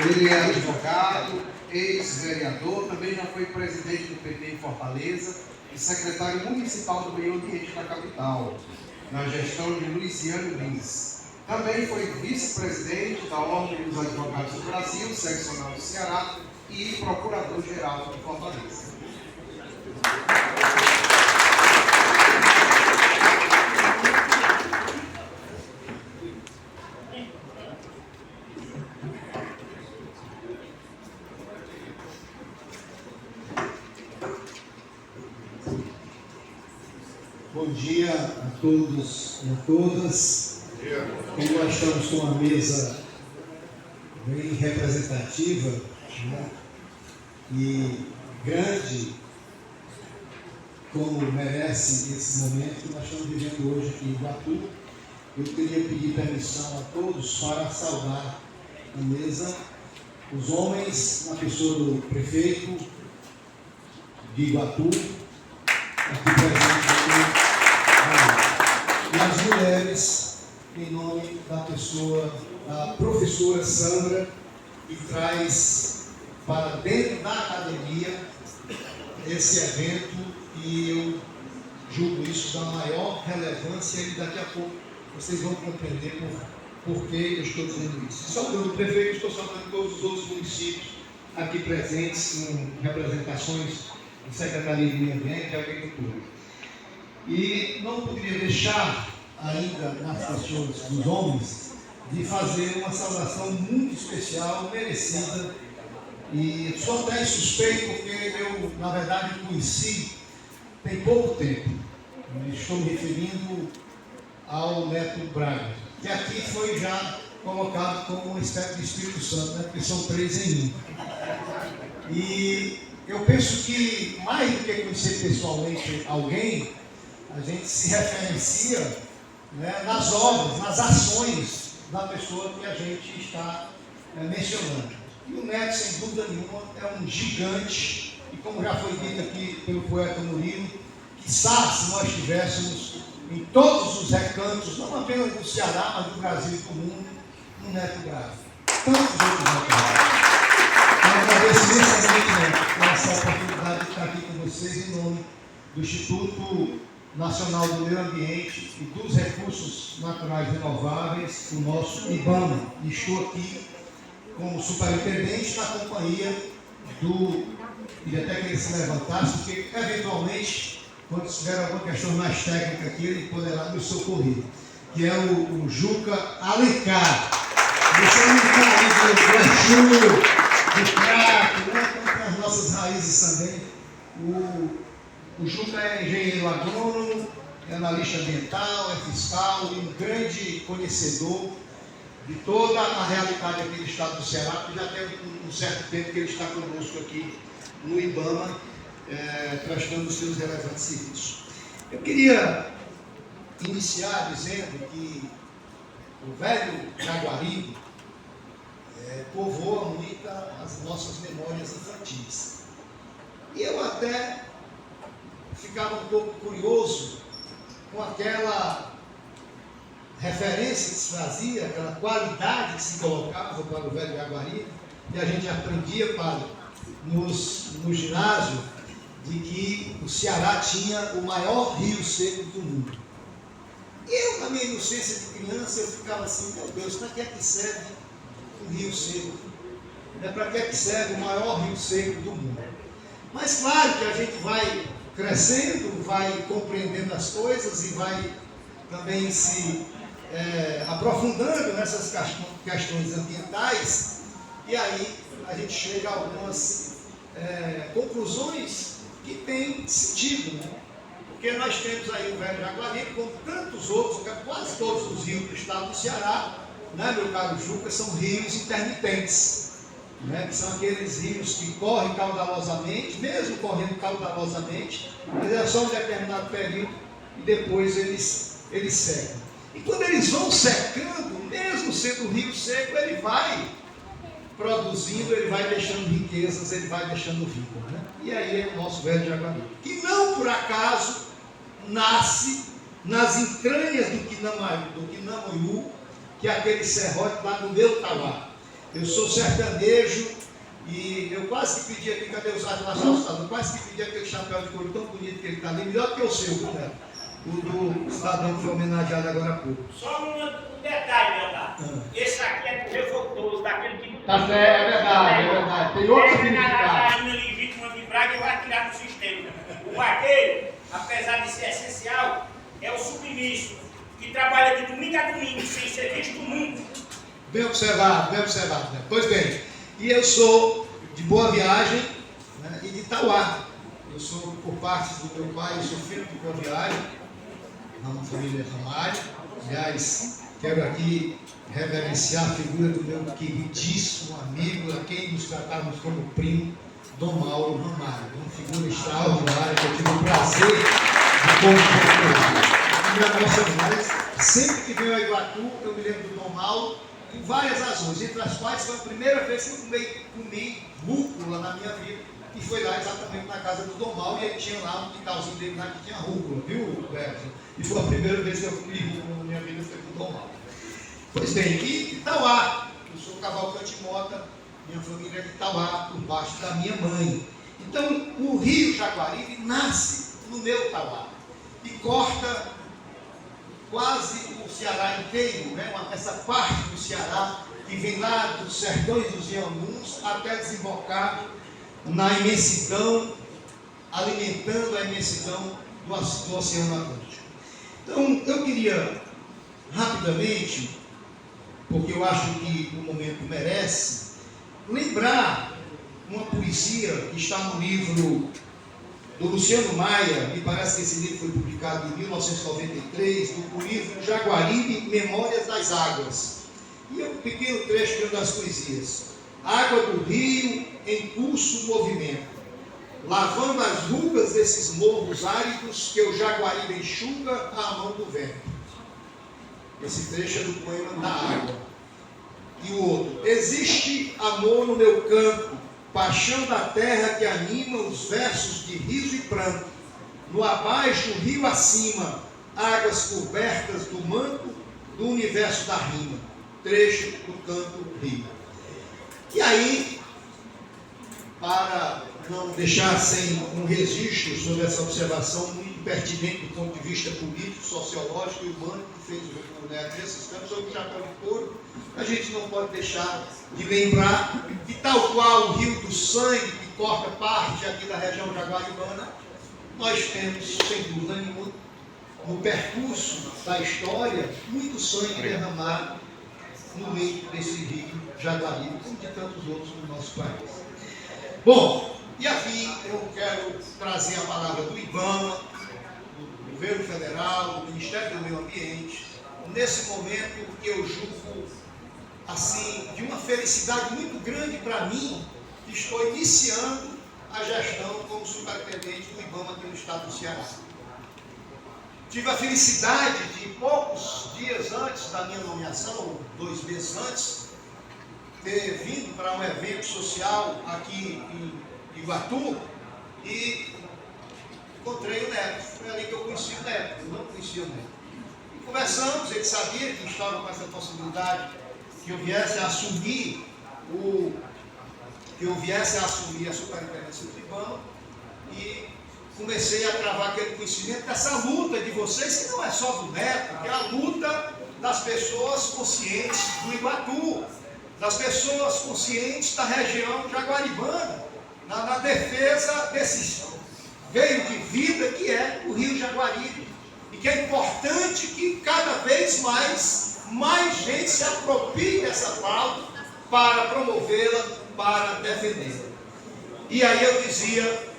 Ele é advogado, ex-vereador, também já foi presidente do PT em Fortaleza e secretário municipal do Meio Ambiente da capital, na gestão de Luciano Lins. Também foi vice-presidente da Ordem dos Advogados do Brasil, seccional do Ceará, e procurador-geral de Fortaleza. Bom dia a todos e a todas. Como nós estamos com uma mesa bem representativa, né, e grande, como merece esse momento que nós estamos vivendo hoje aqui em Iguatu, eu queria pedir permissão a todos para saudar a mesa, os homens, na pessoa do prefeito de Iguatu, aqui presente, e as mulheres, em nome da pessoa, da professora Sandra, que traz para dentro da academia esse evento, e eu julgo isso da maior relevância, e daqui a pouco vocês vão compreender por que eu estou dizendo isso. Saudando o prefeito, estou saudando todos os outros municípios aqui presentes, com representações da Secretaria de Meio Ambiente e Agricultura. E não poderia deixar, ainda nas questões dos homens, de fazer uma saudação muito especial, merecida. E sou até suspeito, porque eu, na verdade, conheci tem pouco tempo. Estou me referindo ao Neto Braga, que aqui foi já colocado como uma espécie de Espírito Santo, né? Porque são 3 em 1. E eu penso que, mais do que conhecer pessoalmente alguém, a gente se referencia, né, nas obras, nas ações da pessoa que a gente está mencionando. E o Neto, sem dúvida nenhuma, é um gigante, e como já foi dito aqui pelo poeta Murilo, quiçá se nós tivéssemos em todos os recantos, não apenas do Ceará, mas do Brasil e do mundo, um Neto Braga. Tantos outros recantos. Eu agradeço imensamente essa oportunidade de estar aqui com vocês em nome do Instituto Nacional do Meio Ambiente e dos Recursos Naturais Renováveis, o nosso IBAMA. E estou aqui como superintendente na companhia do... E até que ele se levantasse, porque eventualmente, quando tiver alguma questão mais técnica aqui, ele poderá nos socorrer, que é o Juca Alencar. Você é um cara do Anchu, do Crato, né? Então, as nossas raízes também. O Juca é engenheiro agrônomo, é analista ambiental, é fiscal e um grande conhecedor de toda a realidade aqui do estado do Ceará, que já tem um certo tempo que ele está conosco aqui no IBAMA, prestando os seus relevantes serviços. Eu queria iniciar dizendo que o velho Jaguaribe povoa muito as nossas memórias infantis. E eu até ficava um pouco curioso com aquela referência que se fazia, aquela qualidade que se colocava para o velho Jaguaribe, e a gente aprendia no ginásio de que o Ceará tinha o maior rio seco do mundo. E eu, na minha inocência de criança, eu ficava assim, meu Deus, para que é que serve o rio seco? Para que é que serve o maior rio seco do mundo? Mas claro que a gente vai crescendo, vai compreendendo as coisas e vai também se aprofundando nessas questões ambientais, e aí a gente chega a algumas conclusões que têm sentido, né? Porque nós temos aí o velho Jaguaribe, como tantos outros, quase todos os rios do estado do Ceará, né, meu caro Juca, são rios intermitentes, né, que são aqueles rios que correm caudalosamente, mesmo correndo caudalosamente, mas é só um determinado período e depois eles secam. E quando eles vão secando, mesmo sendo rio seco, ele vai produzindo, ele vai deixando riquezas, ele vai deixando rico, né? E aí é o nosso velho Jaguaribe, que não por acaso nasce nas entranhas do Quinamoiú, que é aquele serrote lá do meu Tauá. Eu sou sertanejo e eu quase que pedi aqui, cadê os assaltados? Eu quase que pedi aquele chapéu de couro tão bonito que ele está ali, melhor do que o seu, viu, Neto? O do cidadão que foi homenageado agora há pouco. Só um detalhe, Leonardo. Esse aqui é revoltoso, daquele que... Tá certo, é verdade. Tem outro significado. A minha legítima de Braga eu vou atirar no sistema. O vaqueiro, apesar de ser essencial, é o submisso, que trabalha de domingo a domingo, sem ser visto nunca. Bem observado, né? Pois bem, e eu sou de Boa Viagem, né, e de Itauá. Eu sou, por parte do meu pai, eu sou filho de Boa Viagem, na família Ramalho. Aliás, quero aqui reverenciar a figura do meu queridíssimo amigo, a quem nos tratamos como primo, Dom Mauro Ramalho. Uma figura extraordinária que eu tive o prazer de conviver. Me emociona demais. Sempre que venho a Iguatu, eu me lembro do Dom Mauro, por várias razões, entre as quais foi a primeira vez que eu comi rúcula na minha vida, e foi lá exatamente na casa do Dom Mauro, e ele tinha lá um quintalzinho dele lá que tinha rúcula, viu, Berson? E foi a primeira vez que eu comi rúcula na minha vida, foi com o Dom Mauro. Pois bem, e Itauá, eu sou Cavalcante Mota, minha família é de Itauá, por baixo da minha mãe. Então, o rio Jaguaribe nasce no meu Itauá, e corta quase o Ceará inteiro, né? Essa parte do Ceará que vem lá dos sertões dos Inhamuns até desembocar na imensidão, alimentando a imensidão do Oceano Atlântico. Então, eu queria rapidamente, porque eu acho que o momento merece, lembrar uma poesia que está no livro do Luciano Maia, me parece que esse livro foi publicado em 1993, no livro Jaguaribe, Memórias das Águas. E é um pequeno trecho de uma das poesias. Água do rio em curso movimento, lavando as rugas desses morros áridos que o Jaguaribe enxuga à mão do vento. Esse trecho é do poema Da Água. E o outro. Existe amor no meu canto, paixão da terra que anima os versos de riso e pranto. No abaixo, rio acima, águas cobertas do manto do universo da rima. Trecho do canto rio. E aí, para não deixar sem um registro sobre essa observação muito pertinente do ponto de vista político, sociológico e humano que fez o Neto nesses campos sobre o chapéu de couro, a gente não pode deixar de lembrar que, tal qual o rio do sangue que corta parte aqui da região jaguaribana, nós temos, sem dúvida nenhuma, no percurso da história, muito sangue derramado no meio desse rio Jaguaribe, como de tantos outros no nosso país. Bom, e aqui eu quero trazer a palavra do IBAMA, do Governo Federal, do Ministério do Meio Ambiente, nesse momento que eu julgo, assim, de uma felicidade muito grande para mim, que estou iniciando a gestão como superintendente do IBAMA aqui no estado do Ceará. Tive a felicidade de, poucos dias antes da minha nomeação, 2 meses antes, ter vindo para um evento social aqui em Iguatu e encontrei o Neto. Foi ali que eu conheci o Neto, eu não conhecia o Neto. E conversamos, ele sabia que estava com essa possibilidade que eu viesse a assumir a superintendência do IBAMA, e comecei a travar aquele conhecimento dessa luta de vocês, que não é só do Neto, que é a luta das pessoas conscientes do Iguatu, das pessoas conscientes da região jaguaribana, na defesa desse veio de vida que é o Rio Jaguaribe, e que é importante que cada vez mais gente se aproprie dessa pauta para promovê-la, para defendê-la. E aí eu dizia,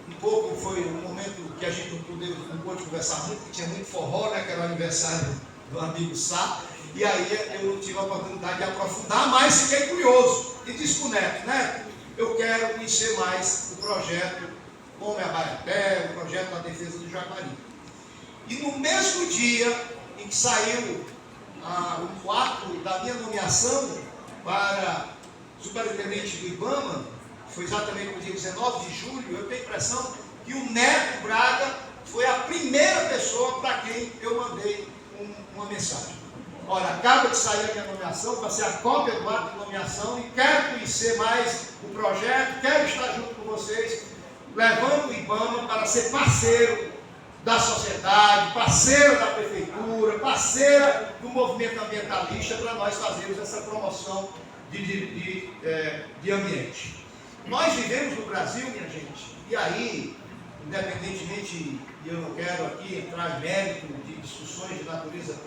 um pouco foi um momento que a gente não pôde conversar muito, que tinha muito forró, né, que era o aniversário do amigo Sá, e aí eu tive a oportunidade de aprofundar, mas fiquei curioso, e disse para o Neto, eu quero conhecer mais o projeto Come Abaeté, o projeto da defesa do Jaguaribe. E no mesmo dia em que saiu o ato da minha nomeação para superintendente do IBAMA, foi exatamente no dia 19 de julho, eu tenho a impressão que o Neto Braga foi a primeira pessoa para quem eu mandei uma mensagem. olha, acaba de sair a minha nomeação, passei a cópia do ato de nomeação e quero conhecer mais o projeto, quero estar junto com vocês, levando o IBAMA para ser parceiro da sociedade, parceira da prefeitura, parceira do movimento ambientalista, para nós fazermos essa promoção de ambiente. Nós vivemos no Brasil, minha gente, e aí, independentemente, e eu não quero aqui entrar em mérito de discussões de natureza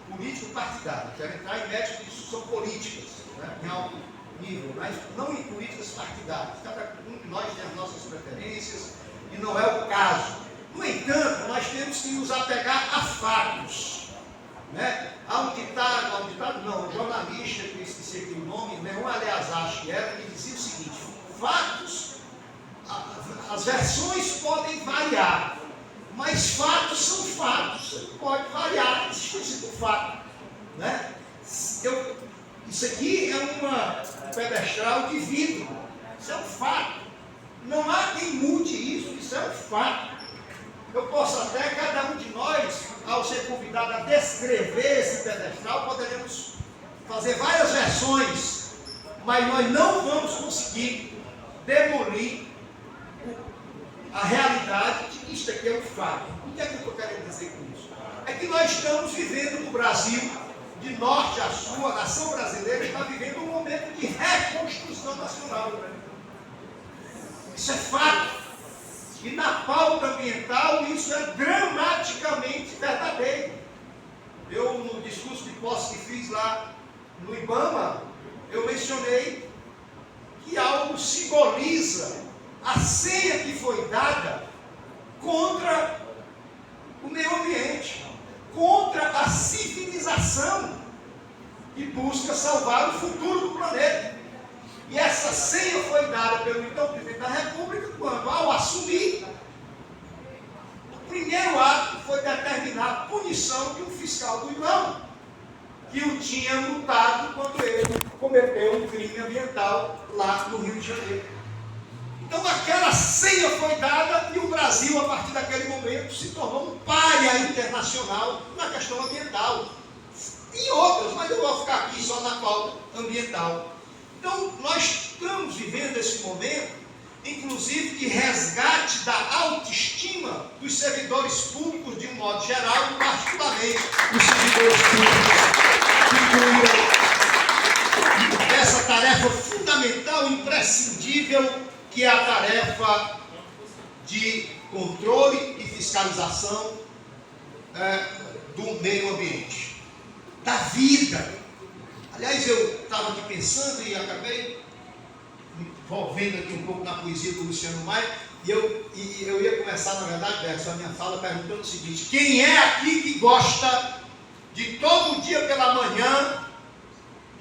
político-partidária, quero entrar em mérito de discussão políticas, né, em alto nível, mas não em políticas partidárias. Cada um de nós tem as nossas preferências e não é o caso. No entanto, nós temos que nos apegar a fatos. Né? Há um jornalista, que eu esqueci aqui o nome, Leon Aleazar, acho que era, que dizia o seguinte: fatos, as versões podem variar, mas fatos são fatos. Pode variar, existe do fato. Né? Isso aqui é um pedestral de vidro. Isso é um fato. Não há quem mude isso, isso é um fato. Eu posso até, cada um de nós, ao ser convidado a descrever esse pedestral, poderemos fazer várias versões, mas nós não vamos conseguir demolir a realidade de que isto aqui é um fato. O que é que eu estou querendo dizer com isso? É que nós estamos vivendo no Brasil, de norte a sul, a nação brasileira está vivendo um momento de reconstrução nacional. Isso é fato. E na pauta ambiental isso é dramaticamente verdadeiro. Eu, no discurso de posse que fiz lá no IBAMA, eu mencionei que algo simboliza a senha que foi dada contra o meio ambiente, contra a civilização que busca salvar o futuro do planeta. E essa senha foi dada pelo então presidente da República quando, ao assumir, o primeiro ato foi determinar a punição de um fiscal do IBAMA, que o tinha multado quando ele cometeu um crime ambiental lá no Rio de Janeiro. Então aquela senha foi dada e o Brasil, a partir daquele momento, se tornou um pária internacional na questão ambiental. E outras, mas eu vou ficar aqui só na pauta ambiental. Então, nós estamos vivendo esse momento, inclusive, de resgate da autoestima dos servidores públicos, de um modo geral, e particularmente os servidores públicos que cumprem essa tarefa fundamental, imprescindível, que é a tarefa de controle e fiscalização do meio ambiente, da vida. Aliás, eu estava aqui pensando e acabei me envolvendo aqui um pouco na poesia do Luciano Maia, e eu ia começar, na verdade, a minha fala perguntando o seguinte: quem é aqui que gosta de todo dia pela manhã,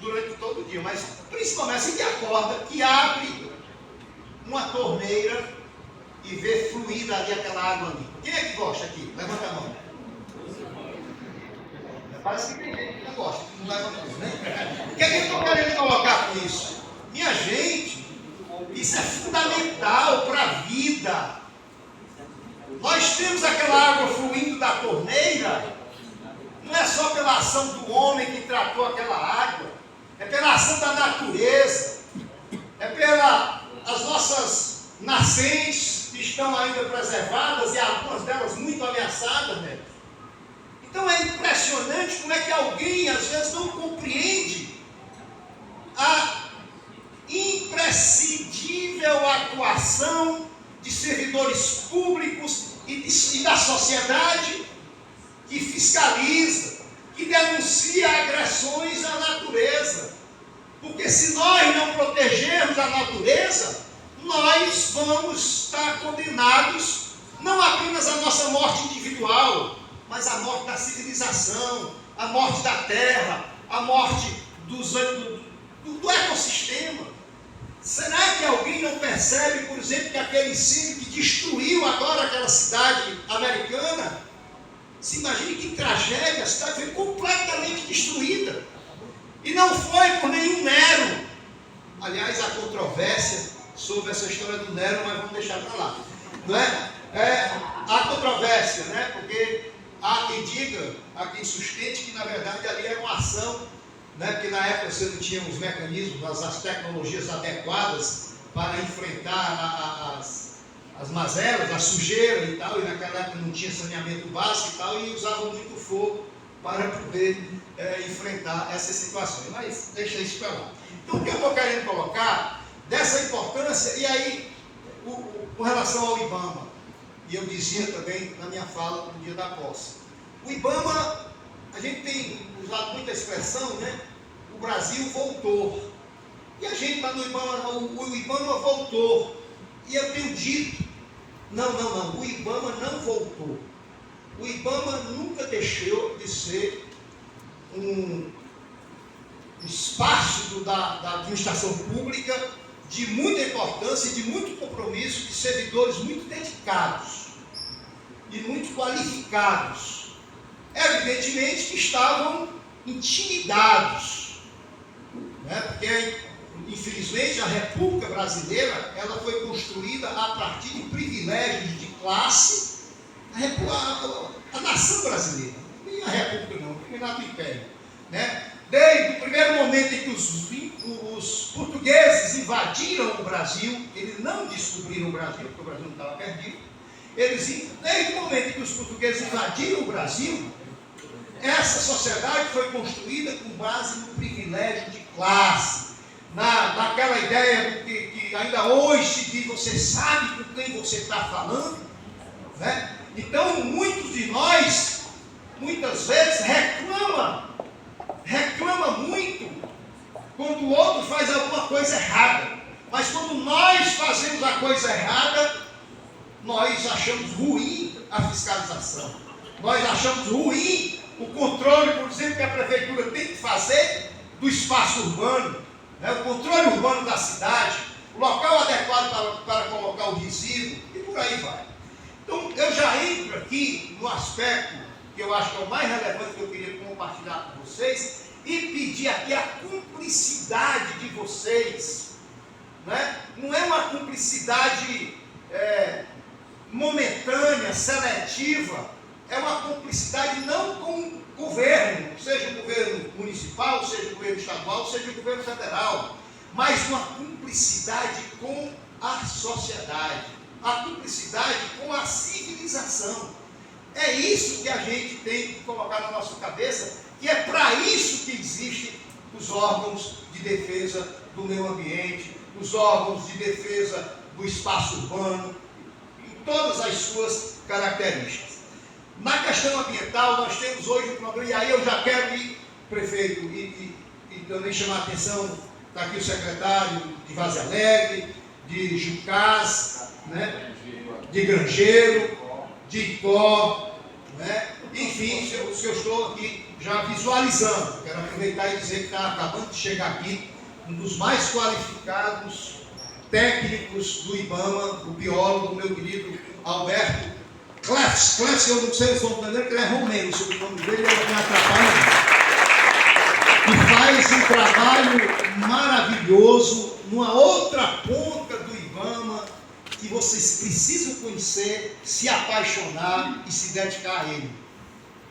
durante todo o dia, mas principalmente assim que acorda, que abre uma torneira e vê fluir dali aquela água ali? Quem é que gosta aqui? Levanta a mão. Parece que tem gente que não gosta, que não leva a mão, né? O que é que eu estou querendo colocar com isso? Minha gente, isso é fundamental para a vida. Nós temos aquela água fluindo da torneira, não é só pela ação do homem que tratou aquela água, é pela ação da natureza, é pelas nossas nascentes que estão ainda preservadas e algumas delas muito ameaçadas, né? Então é impressionante como é que alguém às vezes não compreende a imprescindível atuação de servidores públicos e da sociedade que fiscaliza, que denuncia agressões à natureza. Porque se nós não protegermos a natureza, nós vamos estar condenados não apenas à nossa morte individual, mas a morte da civilização, a morte da terra, a morte do ecossistema. Será que alguém não percebe, por exemplo, que aquele incêndio que destruiu agora aquela cidade americana, se imagine que tragédia, a cidade foi completamente destruída. E não foi por nenhum Nero. Aliás, há controvérsia sobre essa história do Nero, mas vamos deixar para lá. Não é? Há controvérsia, né? Porque há quem diga, há quem sustente que na verdade ali era uma ação, né, porque na época você não tinha os mecanismos, as tecnologias adequadas para enfrentar as mazelas, a sujeira e tal, e naquela época não tinha saneamento básico e tal, e usavam muito fogo para poder enfrentar essas situações. Mas deixa isso para lá. Então o que eu estou querendo colocar dessa importância, e aí com relação ao IBAMA, e eu dizia também na minha fala no dia da posse, o IBAMA, a gente tem usado muita expressão, né? O Brasil voltou. E a gente está no IBAMA, o IBAMA voltou. E eu tenho dito, não, o IBAMA não voltou. O IBAMA nunca deixou de ser um espaço da administração pública de muita importância e de muito compromisso, de servidores muito dedicados e muito qualificados. Evidentemente que estavam intimidados, né? Porque, infelizmente, a República Brasileira ela foi construída a partir de privilégios de classe, a nação brasileira, nem a República não, nem nada do Império, né? Desde o primeiro momento em que os portugueses invadiram o Brasil, eles não descobriram o Brasil, porque o Brasil não estava perdido, desde o momento em que os portugueses invadiram o Brasil, essa sociedade foi construída com base no privilégio de classe, naquela ideia que ainda hoje que você sabe com quem você está falando, né? Então muitos de nós, muitas vezes, reclama muito quando o outro faz alguma coisa errada, mas quando nós fazemos a coisa errada, nós achamos ruim a fiscalização, nós achamos ruim o controle, por exemplo, que a prefeitura tem que fazer do espaço urbano, né? O controle urbano da cidade, o local adequado para colocar o resíduo e por aí vai. Então eu já entro aqui no aspecto que eu acho que é o mais relevante que eu queria compartilhar com vocês e pedir aqui a cumplicidade de vocês, né? Não é uma cumplicidade momentânea, seletiva, é uma cumplicidade não com o governo, seja o governo municipal, seja o governo estadual, seja o governo federal, mas uma cumplicidade com a sociedade, a cumplicidade com a civilização. É isso que a gente tem que colocar na nossa cabeça, que é para isso que existem os órgãos de defesa do meio ambiente, os órgãos de defesa do espaço urbano, em todas as suas características. Na questão ambiental, nós temos hoje um problema, e aí eu já quero ir, prefeito, e também chamar a atenção, está aqui o secretário de Vaz Alegre, de Jucás, né? De Grangeiro, de Icó, né? Enfim, se eu estou aqui já visualizando, quero aproveitar e dizer que está acabando de chegar aqui um dos mais qualificados técnicos do IBAMA, o biólogo, meu querido Alberto Clefs, eu não sei o som dele, porque ele é romeno, o sobrenome dele não me atrapalha, que faz um trabalho maravilhoso numa outra ponta do IBAMA, que vocês precisam conhecer, se apaixonar e se dedicar a ele,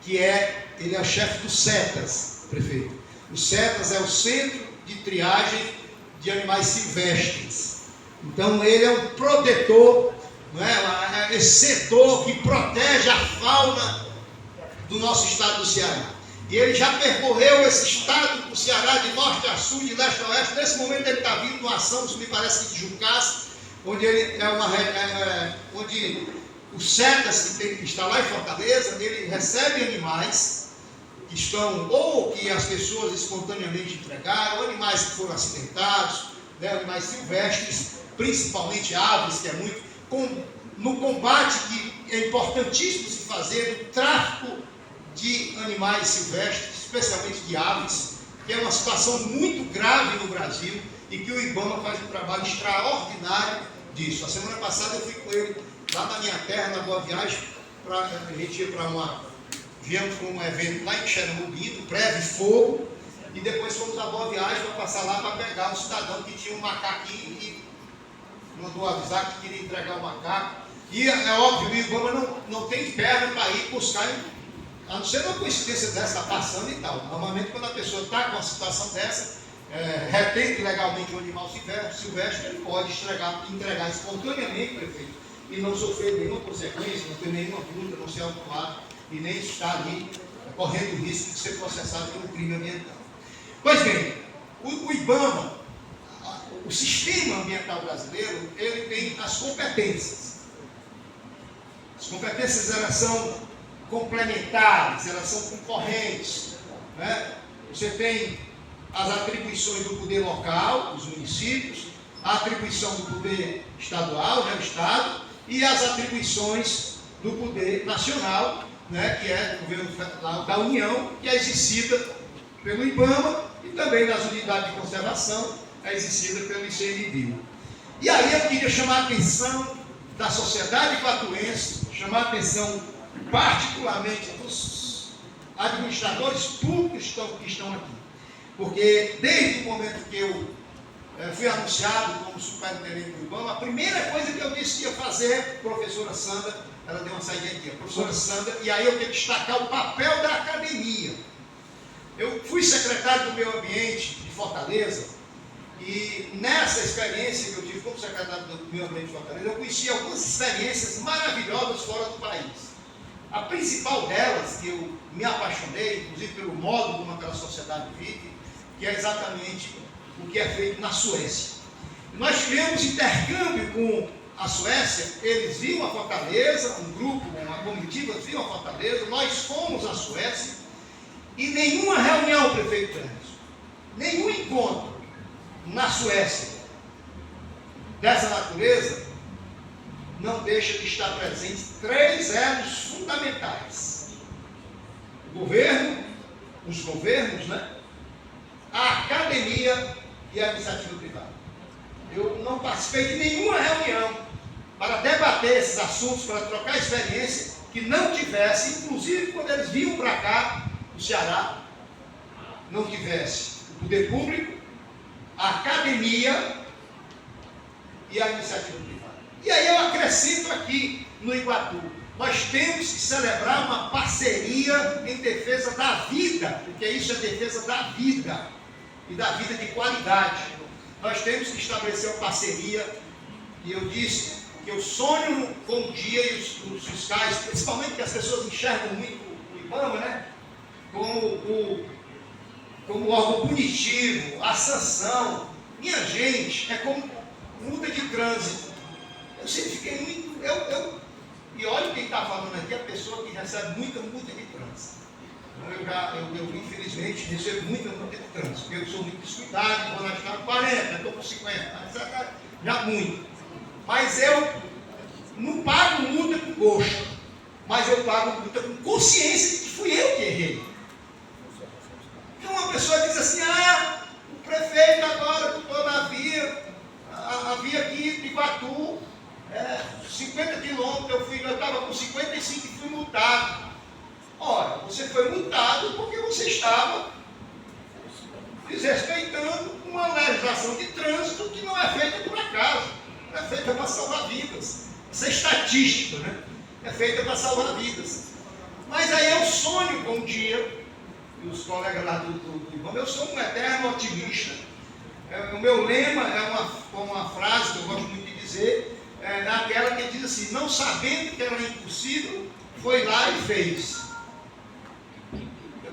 que ele é o chefe do CETAS, prefeito. O CETAS é o Centro de Triagem de Animais Silvestres. Então ele é um protetor, não é? Esse setor que protege a fauna do nosso estado do Ceará. E ele já percorreu esse estado do Ceará de norte a sul, de leste a oeste. Nesse momento ele está vindo numa ação, me parece que de Jucás, onde ele onde o CETAS, que está lá em Fortaleza, ele recebe animais que estão, ou que as pessoas espontaneamente entregaram, ou animais que foram acidentados, né, animais silvestres, principalmente aves, que é muito, no combate que é importantíssimo se fazer, o tráfico de animais silvestres, especialmente de aves, que é uma situação muito grave no Brasil e que o IBAMA faz um trabalho extraordinário disso. A semana passada eu fui com ele lá na minha terra, na Boa Viagem, a gente ia viemos para um evento lá em Xeramobim, do Breve Fogo, e depois fomos à Boa Viagem para passar lá para pegar um cidadão que tinha um macaquinho e mandou avisar que queria entregar o macaco. E é óbvio, o IBAMA não tem perna para ir buscar A não ser uma coincidência dessa está passando e tal. Normalmente, quando a pessoa está com uma situação dessa, retém legalmente o animal silvestre, ele pode entregar espontaneamente, prefeito, e não sofrer nenhuma consequência, não ter nenhuma multa, não ser autuado e nem estar ali correndo o risco de ser processado pelo crime ambiental. Pois bem, o IBAMA, o sistema ambiental brasileiro, ele tem as competências. As competências, elas são complementares, elas são concorrentes, né? Você tem as atribuições do poder local, dos municípios, a atribuição do poder estadual, né, o Estado, e as atribuições do poder nacional, né, que é o governo federal da União, que é exercida pelo IBAMA, e também nas unidades de conservação, é exercida pelo ICMBio. E aí eu queria chamar a atenção da sociedade iguatuense, chamar a atenção particularmente dos administradores públicos que estão aqui. Porque desde o momento que eu fui anunciado como superintendente do IBAMA, a primeira coisa que eu disse que ia fazer, professora Sandra, ela deu uma saída aqui, a professora Sandra, e aí eu quero destacar o papel da academia. Eu fui secretário do Meio Ambiente de Fortaleza, e nessa experiência que eu tive como secretário do Meio Ambiente de Fortaleza, eu conheci algumas experiências maravilhosas fora do país. A principal delas, que eu me apaixonei, inclusive pelo modo como aquela sociedade vive, que é exatamente o que é feito na Suécia. Nós tivemos intercâmbio com a Suécia, eles vinham a Fortaleza, um grupo, uma comitiva, vinham a Fortaleza, nós fomos à Suécia, e nenhuma reunião, prefeito Fernandes, nenhum encontro na Suécia dessa natureza não deixa de estar presentes 3 elos fundamentais: o governo, os governos, né? A academia e a iniciativa privada. Eu não participei de nenhuma reunião para debater esses assuntos, para trocar experiência, que não tivesse, inclusive quando eles vinham para cá, no Ceará, não tivesse o poder público, a academia e a iniciativa privada. E aí eu acrescento aqui no Iguatu, nós temos que celebrar uma parceria em defesa da vida, porque isso é defesa da vida, e da vida de qualidade. Nós temos que estabelecer uma parceria, e eu disse que eu sonho com o dia, e os fiscais, principalmente que as pessoas enxergam muito o IBAMA, né, como órgão punitivo, a sanção. Minha gente, é como multa de trânsito. Eu sempre fiquei muito... E olha quem está falando aqui, a pessoa que recebe muita multa de trânsito. Eu infelizmente recebo muita multa de trânsito, porque eu sou muito descuidado, vou lá estar com 40, estou com 50, já muito. Mas eu não pago multa com gosto, mas eu pago multa com consciência de que fui eu que errei. Então uma pessoa diz assim, o prefeito agora botou na via, a via aqui de Iguatu, 50 quilômetros, eu estava com 55 e fui multado. Ora, você foi multado porque você estava desrespeitando uma legislação de trânsito que não é feita por acaso, é feita para salvar vidas. Isso é estatística, né? É feita para salvar vidas. Mas aí eu sonho com um dia, e os colegas lá do IBAMA, eu sou um eterno otimista. O meu lema é uma frase que eu gosto muito de dizer, é aquela que diz assim, não sabendo que era impossível, foi lá e fez.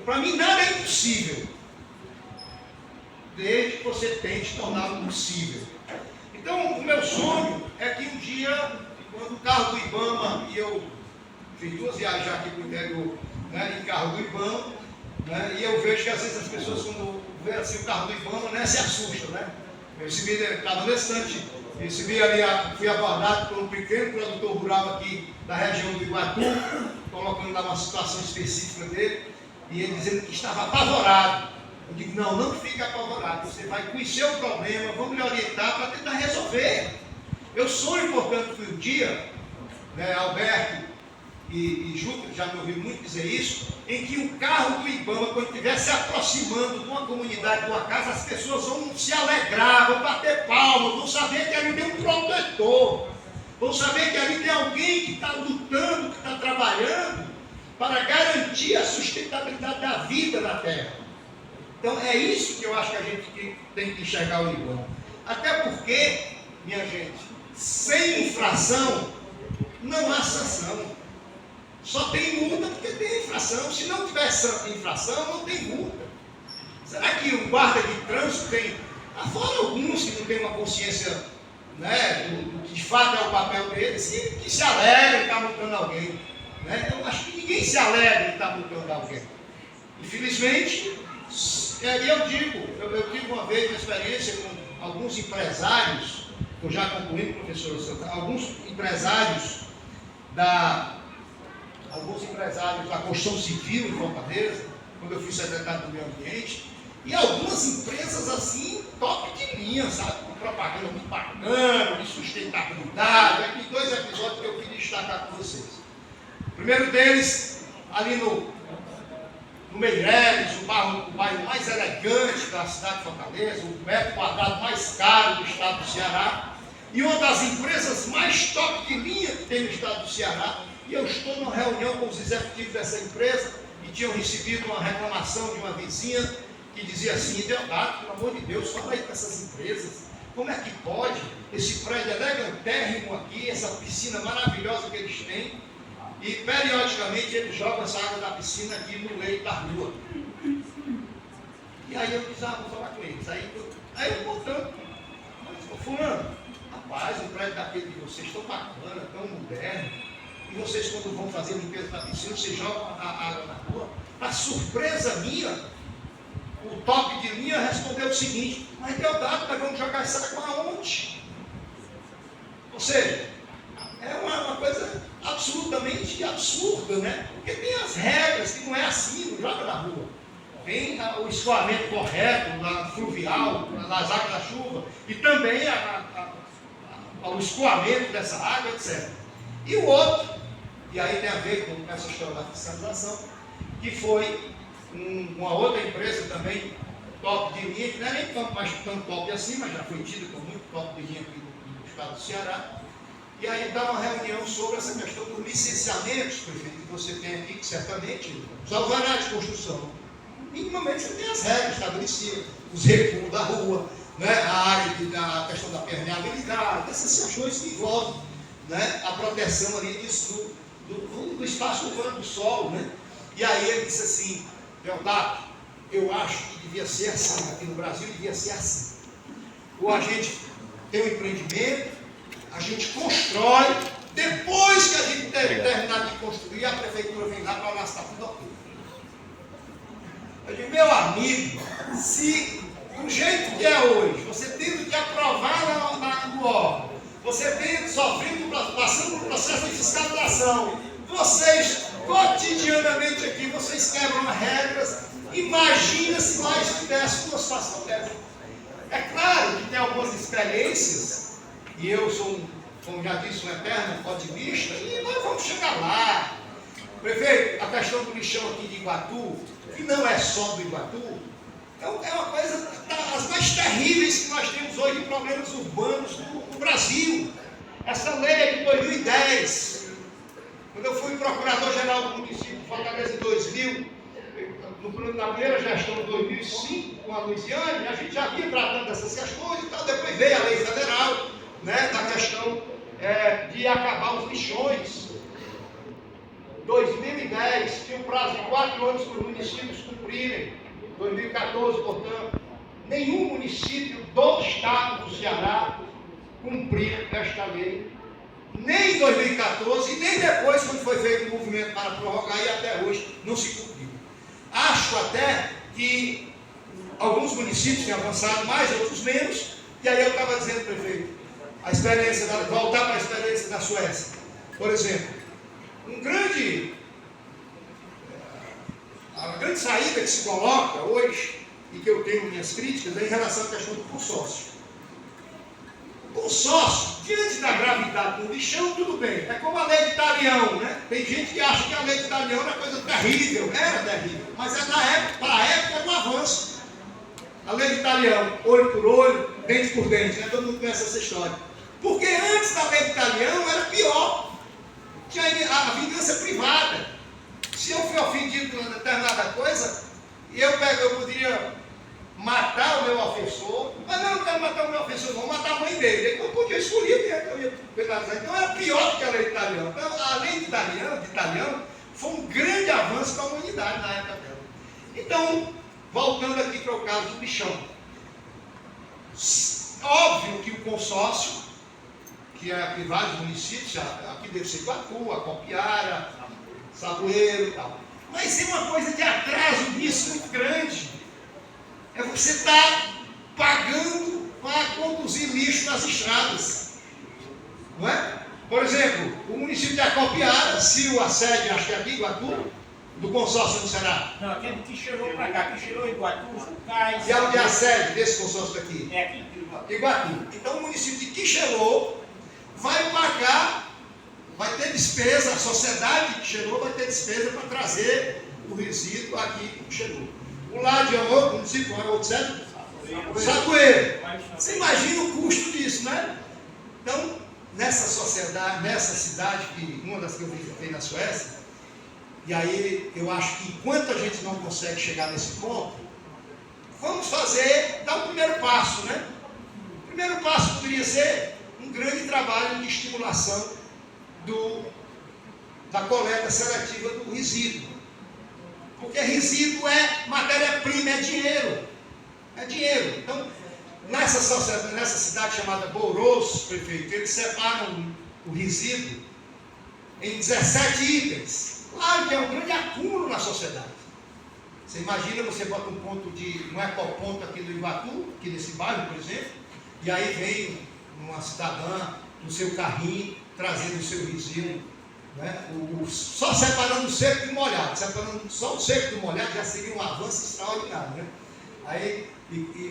Para mim nada é impossível, desde que você tente torná-lo possível. Então o meu sonho é que um dia, quando o carro do IBAMA, e eu fiz 2 viagens aqui para o interior, né, em carro do IBAMA, né, e eu vejo que às vezes as pessoas quando vê assim o carro do IBAMA, né, se assustam, né? Eu estava no estante, fui abordado por um pequeno produtor rural aqui da região do Iguatu, colocando lá uma situação específica dele, e ele dizendo que estava apavorado. Eu digo, não fique apavorado, você vai conhecer o problema, vamos lhe orientar para tentar resolver. Eu sonho, portanto, que um dia, né, Alberto e Júlio já me ouviram muito dizer isso, em que o carro do IBAMA, quando estiver se aproximando de uma comunidade, de uma casa, as pessoas vão se alegrar, vão bater palmas, vão saber que ali tem um protetor, vão saber que ali tem alguém que está lutando, que está trabalhando para garantir a sustentabilidade da vida na terra. Então é isso que eu acho que a gente tem que enxergar o igual. Até porque, minha gente, sem infração não há sanção. Só tem multa porque tem infração. Se não tivesse infração, não tem multa. Será que o guarda de trânsito tem, fora alguns que não têm uma consciência, né, do que de fato é o papel deles, que se alegra em estar multando alguém? Né? Então acho que ninguém se alegra em estar multando alguém. Infelizmente, eu tive uma vez uma experiência com alguns empresários, eu já concluí, professor Santana, alguns empresários da construção civil em Fortaleza, quando eu fui secretário do Meio Ambiente, e algumas empresas assim, top de linha, sabe? Com propaganda muito bacana, de sustentabilidade. Aqui 2 episódios que eu queria destacar com vocês. O primeiro deles, ali no Meireles, o bairro mais elegante da cidade de Fortaleza, o metro quadrado mais caro do estado do Ceará, e uma das empresas mais top de linha que tem no estado do Ceará. E eu estou numa reunião com os executivos dessa empresa e tinham recebido uma reclamação de uma vizinha que dizia assim: Deodato, pelo amor de Deus, fala aí com essas empresas, como é que pode? Esse prédio elegantérrimo aqui, essa piscina maravilhosa que eles têm, e periodicamente eles jogam essa água da piscina aqui no leito da rua. E aí eu disse: vou falar com eles. Aí eu botando, fulano, rapaz, o prédio daquele de vocês tão bacana, tão moderno. E vocês, quando vão fazer limpeza na piscina, vocês jogam a água na rua. Para surpresa minha, o top de linha respondeu o seguinte: mas Deodato, nós vamos jogar essa água aonde? Ou seja, é uma coisa absolutamente absurda, né? Porque tem as regras que não é assim, não joga na rua. Tem o escoamento correto, na fluvial, nas águas da chuva, e também o escoamento dessa água, etc. E o outro, e aí tem a ver com essa história da fiscalização, que foi uma outra empresa também, top de linha, que não é nem tão top assim, mas já foi tida como muito top de linha aqui no estado do Ceará. E aí dá uma reunião sobre essa questão dos licenciamentos, prefeito, que você tem aqui, que certamente, os alvarás de construção. Minimamente você tem as regras estabelecidas, os recuos da rua, né, a área da questão da permeabilidade, essas questões que envolvem, né, a proteção ali disso, do espaço urbano do solo, né? E aí ele disse assim: Deodato, eu acho que devia ser assim, aqui no Brasil devia ser assim. Ou a gente tem um empreendimento, a gente constrói, depois que a gente terminar de construir, a prefeitura vem lá para olhar se está tudo ok. Eu digo: meu amigo, se do jeito que é hoje, você tendo que aprovar no órgão, você passando por processo de fiscalização, vocês cotidianamente aqui, vocês quebram regras, imagina se lá estivesse uma situação dessa. É claro que tem algumas experiências, e eu sou, como já disse, um eterno otimista, e nós vamos chegar lá. Prefeito, a questão do lixão aqui de Iguatu, que não é só do Iguatu, é uma coisa das mais terríveis que nós temos hoje de problemas urbanos no Brasil. Essa lei é de 2010. Quando eu fui procurador-geral do município de Fortaleza em 2000, na primeira gestão de 2005, com a Luiziane, a gente já vinha tratando dessas questões e tal. Depois veio a lei federal, né, da questão de acabar os lixões. 2010, tinha um prazo de 4 anos para os municípios cumprirem. 2014, portanto, nenhum município do estado do Ceará cumpriu esta lei. Nem em 2014, nem depois, quando foi feito o movimento para prorrogar, e até hoje não se cumpriu. Acho até que alguns municípios têm avançado mais, outros menos, e aí eu estava dizendo, prefeito, voltar para a experiência da Suécia. Por exemplo, a grande saída que se coloca hoje, e que eu tenho minhas críticas, é em relação à questão do consórcio. Consórcio, diante da gravidade do lixão, tudo bem. É como a lei de Talião, né? Tem gente que acha que a lei de Talião era coisa terrível, era terrível, mas para a época era um avanço. A lei de Talião, olho por olho, dente por dente, né? Todo mundo conhece essa história. Porque antes da lei de Talião era pior. Tinha a vingança privada. Se eu fui ofendido por uma determinada coisa, eu poderia matar o meu ofensor, mas não quero matar o meu ofensor, vou matar a mãe dele. Então eu podia escolher quem é que eu ia penalizar. Então era pior do que a lei italiana. Então, a lei italiana foi um grande avanço para a humanidade na época dela. Então, voltando aqui para o caso do bichão. Óbvio que o consórcio, que é aqui vários municípios, aqui deve ser Iguatu, Acopiara, Saboeiro e tal. Mas tem uma coisa de atraso nisso muito grande. É você estar pagando para conduzir lixo nas estradas. Não é? Por exemplo, o município de Acopiara, se o assédio, acho que é aqui, Iguatu, do consórcio, não será? Não, aquele que chegou para cá, que chegou em Iguatu, Cais. E onde é a sede desse consórcio daqui? É aqui, Iguatu. Iguatu. Então o município de Quixelô vai pagar, vai ter despesa, a sociedade de Quixelô vai ter despesa para trazer o resíduo aqui para Quixelô. O lado de outro município, qual é o outro centro? Sacoeiro. Você imagina o custo disso, né? Então, nessa sociedade, nessa cidade, que uma das que eu visitei na Suécia, e aí eu acho que enquanto a gente não consegue chegar nesse ponto, vamos dar o primeiro passo, né? O primeiro passo poderia ser um grande trabalho de estimulação da coleta seletiva do resíduo. Porque resíduo é matéria-prima, é dinheiro. É dinheiro. Então, nessa cidade chamada Boros, prefeito, eles separam o resíduo em 17 itens. Claro que é um grande acúmulo na sociedade. Você imagina, você bota um ponto não é qual ponto aqui do Iguatu, aqui nesse bairro, por exemplo, e aí vem uma cidadã no seu carrinho, trazendo o seu resíduo, né? Só separando o seco do molhado, separando só o seco do molhado já seria um avanço extraordinário, né? Aí,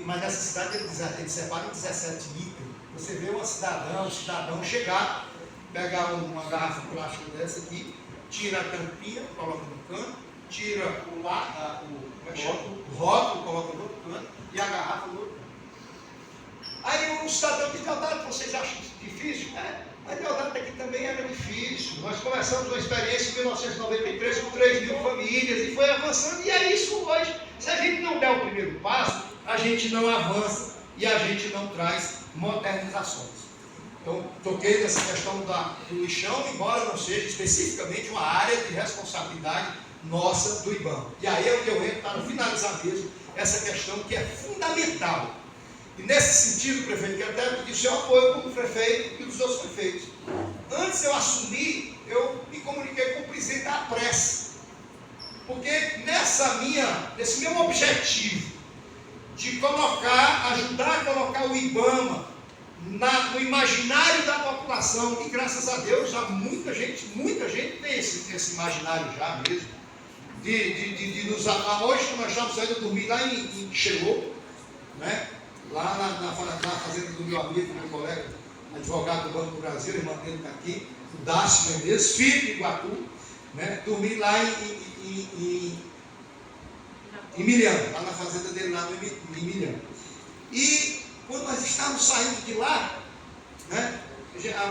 mas nessa cidade eles separam 17 itens. Você vê um cidadão chegar, pegar uma garrafa plástica dessa aqui, tira a tampinha, coloca no canto, tira o rótulo, coloca no outro canto e a garrafa no outro canto. Aí o cidadão diz: Deodato, vocês acham difícil? Mas Deodato aqui também era difícil. Nós começamos uma experiência em 1993 com 3.000 famílias e foi avançando, e é isso hoje. Se a gente não der o primeiro passo, a gente não avança e a gente não traz modernizações. Então, toquei nessa questão do lixão, embora não seja especificamente uma área de responsabilidade nossa do IBAMA. E aí é onde eu entro para finalizar mesmo essa questão que é fundamental. E nesse sentido, prefeito, que até pedir o seu apoio como prefeito e dos outros prefeitos. Antes de eu assumir, eu me comuniquei com o presidente da APRES. Porque nesse meu objetivo de ajudar a colocar o IBAMA no imaginário da população, e graças a Deus já muita gente tem esse imaginário já mesmo, hoje nós estamos saindo dormir lá em Xelô, né? Lá na fazenda do meu amigo, meu colega, advogado do Banco do Brasil, irmão dele está aqui, o Dácio Menezes, filho de Iguatu, né? Dormi lá em Milhão, lá na fazenda dele, lá em Milhão. E quando nós estávamos saindo de lá, né?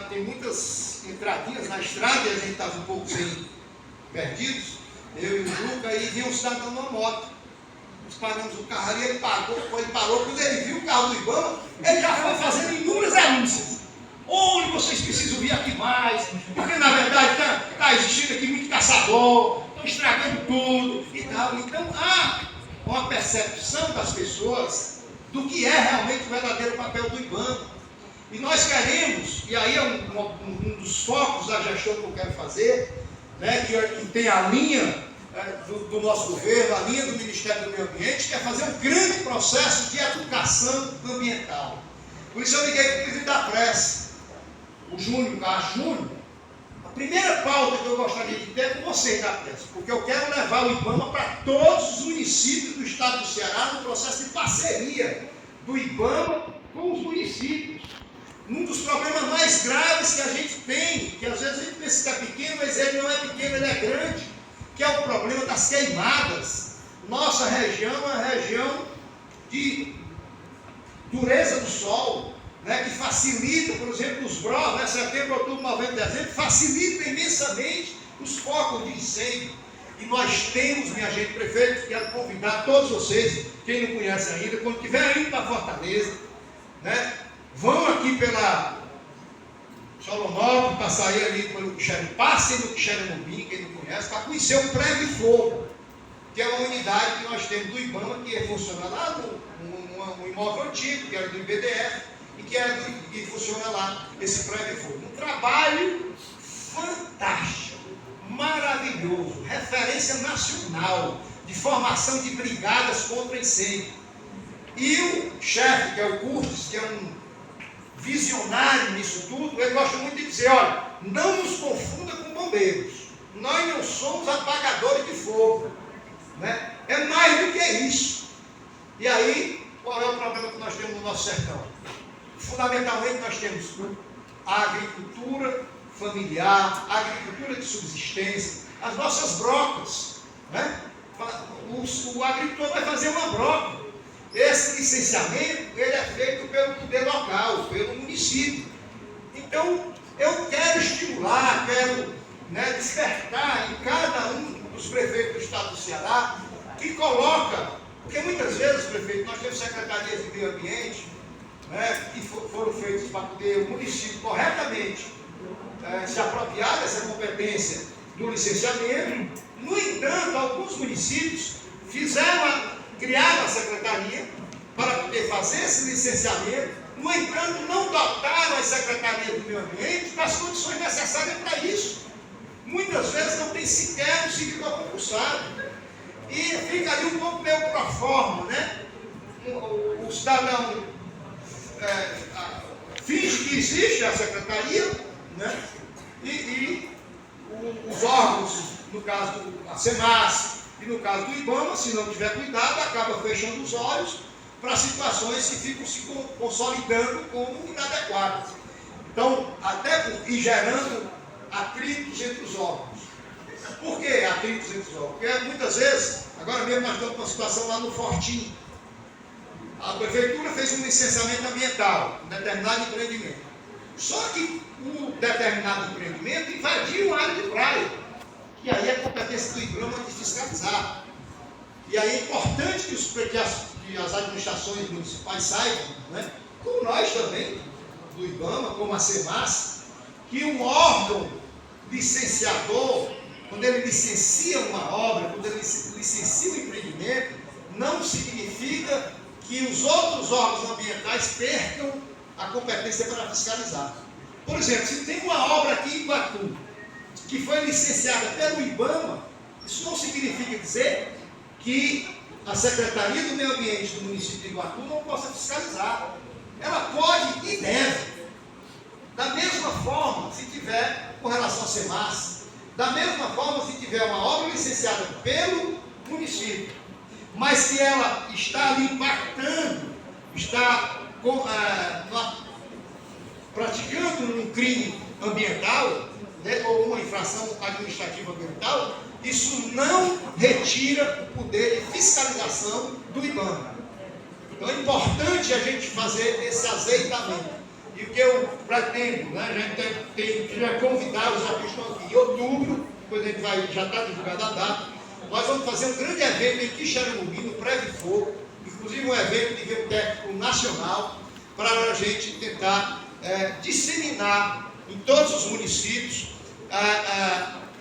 Tem muitas entradinhas na estrada e a gente estava um pouco perdidos, eu e o Luca, e vinha um cidadão numa moto. Nós paramos o carro ali, ele parou, quando ele viu o carro do IBAMA, ele já foi fazendo inúmeras denúncias. Onde vocês precisam vir aqui mais? Porque na verdade está existindo aqui muito caçador, estão estragando tudo e tal. Então há uma percepção das pessoas do que é realmente o verdadeiro papel do IBAMA. E nós queremos, e aí é um dos focos da gestão que eu quero fazer, né, que tem a linha do nosso governo, a linha do Ministério do Meio Ambiente, que é fazer um grande processo de educação ambiental. Por isso eu liguei para o presidente da APRES, o Júnior, Carlos Júnior. A primeira pauta que eu gostaria de ter é com vocês da APRES, porque eu quero levar o IBAMA para todos os municípios do estado do Ceará no processo de parceria do IBAMA com os municípios. Um dos problemas mais graves que a gente tem, que às vezes a gente pensa que é pequeno, mas ele não é pequeno, ele é grande, que é o problema das queimadas. Nossa região é uma região de dureza do sol, né, que facilita, por exemplo, os BRO, né, setembro, outubro, novembro, dezembro, facilita imensamente os focos de incêndio. E nós temos, minha gente, prefeito, quero convidar todos vocês, quem não conhece ainda, quando estiver indo para Fortaleza, né, vão aqui pela Solonópolis, para sair ali pelo Quixeramobim, passem no Quixeramobim, quem não conhece, para conhecer o Prédio Fogo, que é uma unidade que nós temos do IBAMA, que funciona lá no imóvel antigo, que era do IBDF, e que funciona lá, esse Prédio Fogo. Um trabalho fantástico, maravilhoso, referência nacional de formação de brigadas contra incêndio. E o chefe, que é o Curtis, que é um visionário nisso tudo, ele gosta muito de dizer, olha, não nos confunda com bombeiros, nós não somos apagadores de fogo, né? É mais do que isso. E aí, qual é o problema que nós temos no nosso sertão? Fundamentalmente nós temos a agricultura familiar, a agricultura de subsistência, as nossas brocas, né? O agricultor vai fazer uma broca. Esse licenciamento, ele é feito pelo poder local, pelo município. Então, eu quero estimular, quero, né, despertar em cada um dos prefeitos do estado do Ceará, que coloca, porque muitas vezes, prefeito, nós temos secretarias de meio ambiente, né, que foram feitas para poder o município corretamente se apropriar dessa competência do licenciamento. No entanto, alguns municípios criaram a secretaria para poder fazer esse licenciamento, no entanto, não dotaram as secretarias do meio ambiente das condições necessárias para isso. Muitas vezes não tem sequer um servidor concursado. E fica ali um pouco meio pro forma, né? O cidadão finge que existe a secretaria, né? E os órgãos, no caso da SEMAS e no caso do IBAMA, se não tiver cuidado, acaba fechando os olhos para situações que ficam se consolidando como inadequadas. Então, e gerando atritos entre os órgãos. Por que atritos entre os órgãos? Porque muitas vezes, agora mesmo nós estamos com uma situação lá no Fortim. A prefeitura fez um licenciamento ambiental, um determinado empreendimento. Só que um determinado empreendimento invadiu a área de praia. E aí é competência do IBAMA de fiscalizar. E aí é importante que as administrações municipais saibam, né, como nós também, do IBAMA, como a SEMAS, que um órgão licenciador, quando ele licencia uma obra, quando ele licencia um empreendimento, não significa que os outros órgãos ambientais percam a competência para fiscalizar. Por exemplo, se tem uma obra aqui em Iguatu, que foi licenciada pelo IBAMA, isso não significa dizer que a Secretaria do Meio Ambiente do município de Iguatu não possa fiscalizar. Ela pode e deve. Da mesma forma, se tiver com relação a SEMAS, da mesma forma, se tiver uma obra licenciada pelo município, mas que ela está ali impactando, está praticando um crime ambiental, né, ou uma infração administrativa ambiental, isso não retira o poder de fiscalização do IBAMA. Então é importante a gente fazer esse azeitamento. E o que eu pretendo, né, a gente vai convidar os artistas que estão aqui em outubro, depois a gente já está divulgada a data, nós vamos fazer um grande evento em Quixeramobim, no Prédio Fogo, inclusive um evento de nível técnico nacional, para a gente tentar disseminar em todos os municípios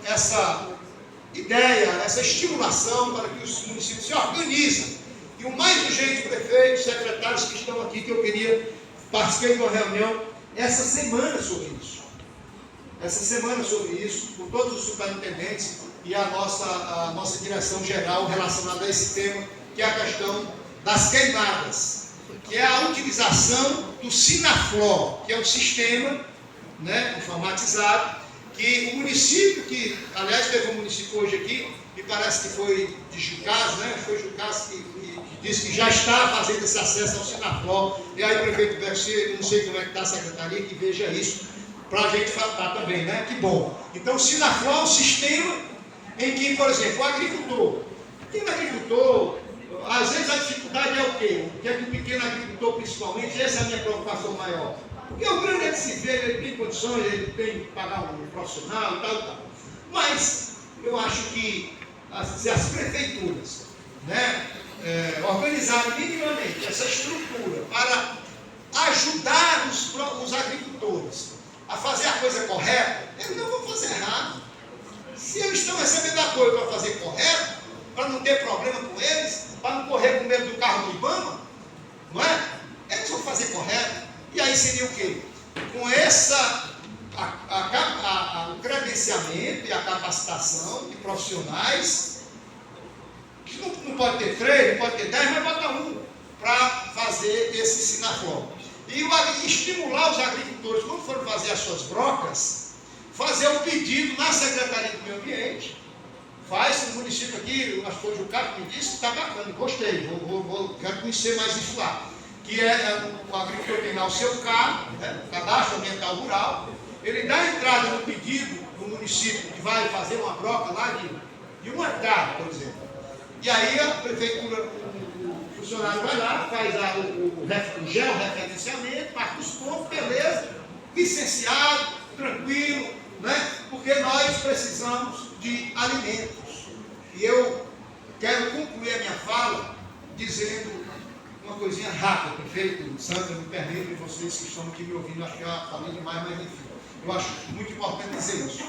essa ideia, essa estimulação para que os municípios se organizem. E o mais urgente, prefeitos, secretários que estão aqui, que eu queria, participei de uma reunião essa semana sobre isso. Com todos os superintendentes e a nossa direção geral relacionada a esse tema, que é a questão das queimadas, que é a utilização do Sinaflor, que é um sistema, né, informatizado, que o município, que aliás teve um município hoje aqui, me parece que foi de Jucás, né? Foi Jucás que disse que já está fazendo esse acesso ao Sinaflor. E aí o prefeito Garcia, não sei como é que está a secretaria, que veja isso, para a gente falar também, né? Que bom. Então o Sinaflor é um sistema em que, por exemplo, o agricultor, às vezes a dificuldade é o quê? Que é que o pequeno agricultor, principalmente, essa é a minha preocupação maior. Porque o grande é que se vê, ele tem condições, ele tem que pagar um profissional e tal. Mas eu acho que as prefeituras, né, organizarem minimamente essa estrutura para ajudar os agricultores a fazer a coisa correta, eles não vão fazer errado. Se eles estão recebendo apoio para fazer correto, para não ter problema com eles, para não correr com medo do carro do IBAMA, não é? Eles vão fazer correto. E aí seria o quê? Com o credenciamento e a capacitação de profissionais, que não pode ter 3, não pode ter 10, mas bota um para fazer esse sinaflor. E estimular os agricultores, quando forem fazer as suas brocas, fazer o pedido na Secretaria do Meio Ambiente. Faz no município aqui, acho que foi o Jucado que me disse, está bacana, gostei, quero conhecer mais isso lá. Que o agricultor tem lá o seu CAR, né, o Cadastro Ambiental Rural, ele dá entrada no pedido do município que vai fazer uma broca lá de 1 hectare, por exemplo. E aí a prefeitura, o funcionário vai lá, faz o georreferenciamento, marca os pontos, beleza, licenciado, tranquilo, né? Porque nós precisamos de alimentos. E eu quero concluir a minha fala dizendo uma coisinha rápida, prefeito Sandra, me permitem vocês que estão aqui me ouvindo, acho que eu falei demais, mas enfim, eu acho muito importante dizer isso.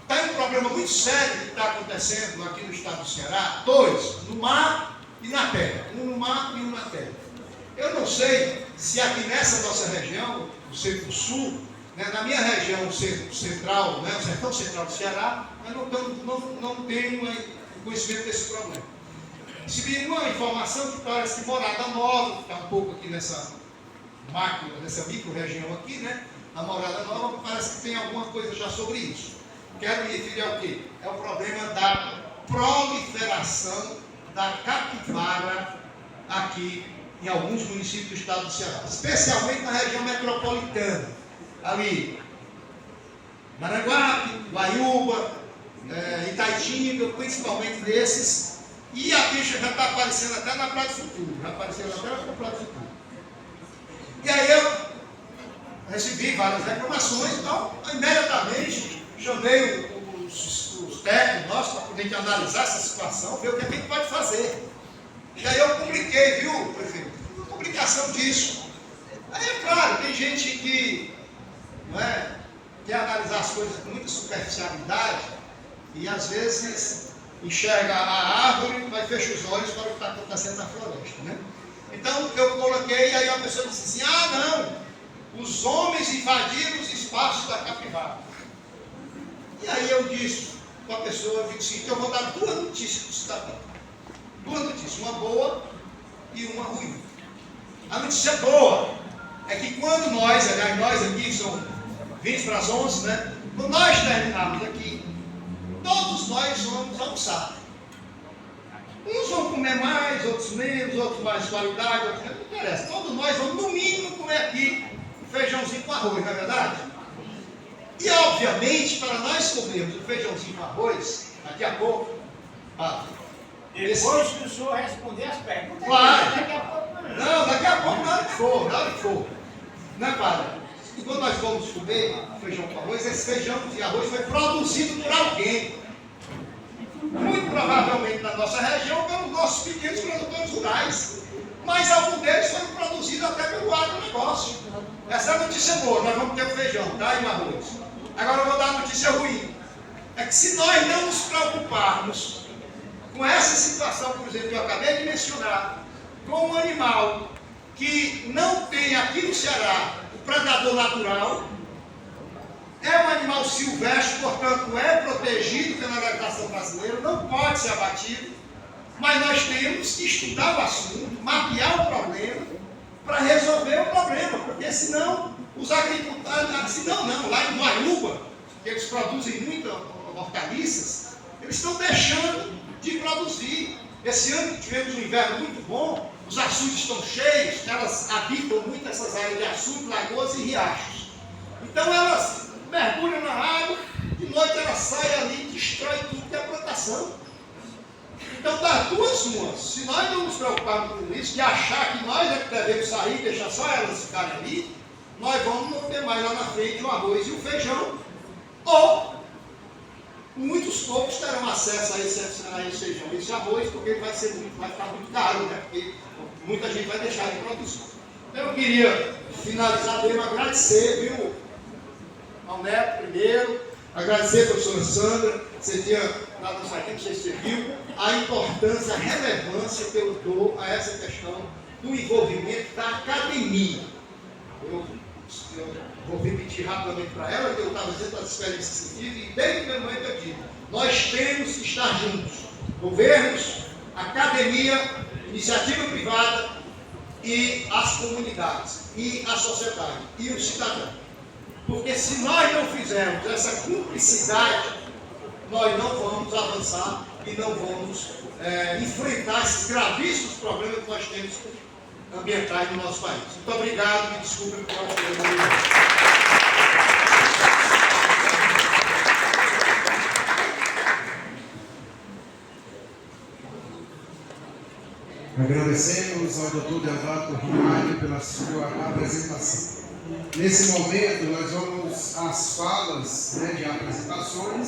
Tem um problema muito sério que está acontecendo aqui no estado do Ceará, 2, no mar e na terra, um no mar e um na terra. Eu não sei se aqui nessa nossa região, o centro-sul, né, na minha região, o central, né, o sertão central do Ceará, eu não tenho conhecimento desse problema. Recebi uma informação que parece que Morada Nova, que está um pouco aqui nessa micro-região aqui, né? A Morada Nova, parece que tem alguma coisa já sobre isso. Quero me referir ao quê? É o problema da proliferação da capivara aqui em alguns municípios do estado do Ceará, especialmente na região metropolitana, ali, Maranguape, Guaiúba, Itaitinga, principalmente desses. E a bicha já está aparecendo até na Praia do Futuro. Já apareceu até na Praia do Futuro. E aí eu recebi várias reclamações, então, imediatamente, chamei os técnicos nossos para poder analisar essa situação, ver o que a gente pode fazer. E aí eu publiquei, viu, prefeito? Uma publicação disso. Aí, é claro, tem gente que quer analisar as coisas com muita superficialidade e, às vezes, enxerga a árvore, mas fecha os olhos para o que está acontecendo na floresta, né? Então eu coloquei, e aí a pessoa disse assim, não, os homens invadiram os espaços da capivara. E aí eu disse para a pessoa, eu disse assim, eu vou dar 2 notícias para o cidadão. 2 notícias, uma boa e uma ruim. A notícia boa é que quando nós aqui são 20 para as 11, né? Quando nós terminarmos aqui, todos nós vamos almoçar. Uns vão comer mais, outros menos, outros mais qualidade, outros menos, não interessa. Todos nós vamos, no mínimo, comer aqui um feijãozinho com arroz, não é verdade? E, obviamente, para nós comermos o feijãozinho com arroz, daqui a pouco, depois que o senhor responder as perguntas, claro. Daqui a pouco não. Não, daqui a pouco, na hora que for. Né, padre? E quando nós vamos comer feijão com arroz, esse feijão e arroz foi produzido por alguém. Muito provavelmente na nossa região, pelos nossos pequenos produtores rurais. Mas alguns deles foram produzidos até pelo agronegócio. Essa é a notícia boa, nós vamos ter o feijão, tá? E o arroz. Agora eu vou dar a notícia ruim. É que se nós não nos preocuparmos com essa situação, por exemplo, que eu acabei de mencionar, com um animal que não tem aqui no Ceará o predador natural, é um animal silvestre, portanto é protegido pela legislação brasileira, não pode ser abatido, mas nós temos que estudar o assunto, mapear o problema, para resolver o problema, porque senão os agricultores, lá em Guaiúba, que eles produzem muitas hortaliças, eles estão deixando de produzir. Esse ano tivemos um inverno muito bom, os açudes estão cheios, elas habitam muito essas áreas de açude, lagoas e riachos. Então elas mergulham na água, de noite elas saem ali e destroem tudo que é plantação. Então das duas umas, se nós não nos preocuparmos com isso, de achar que nós é que devemos sair e deixar só elas ficarem ali, nós vamos não ter mais lá na frente o arroz e o feijão, ou muitos poucos terão acesso a esse feijão, esse arroz, porque ele vai ficar muito caro, né? Porque muita gente vai deixar de produzir. Então eu queria finalizar mesmo, agradecer, viu, ao Neto primeiro, agradecer a professora Sandra, você tinha dado um saquinho, não sei se você viu, a importância, a relevância que eu dou a essa questão do envolvimento da academia. Eu vou repetir rapidamente para ela, que eu estava dizendo das experiências científicas, e desde o primeiro momento eu digo, nós temos que estar juntos, governos, academia, iniciativa privada e as comunidades, e a sociedade, e o cidadão. Porque se nós não fizermos essa cumplicidade, nós não vamos avançar e não vamos enfrentar esses gravíssimos problemas que nós temos ambientais no nosso país. Muito obrigado, me desculpem por não ter Agradecemos ao Dr. Deodato Rimalho pela sua apresentação. Nesse momento, nós vamos às falas de apresentações.